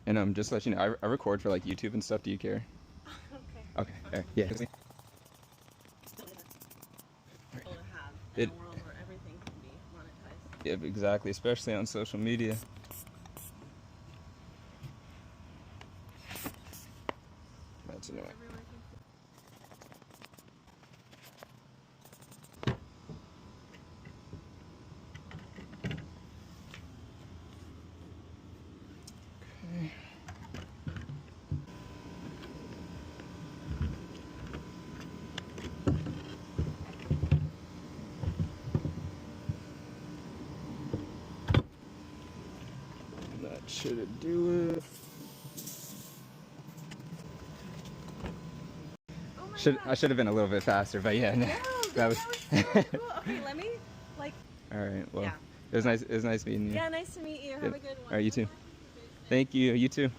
And just to let you know, I record for like YouTube and stuff. Do you care? Okay. Okay. All right. Yeah. To have in It- a world where everything can be monetized. Yeah, exactly. Especially on social media. That's annoying. Everywhere can Okay. That should do it. Oh my I gosh. should have been a little bit faster, but yeah, no, No, that was. so cool. Okay, let me like. All right. Well, Yeah. it was nice. It was nice meeting you. Yeah, nice to meet you. Have Yep. a good one. All right, you too. Thank you. You too.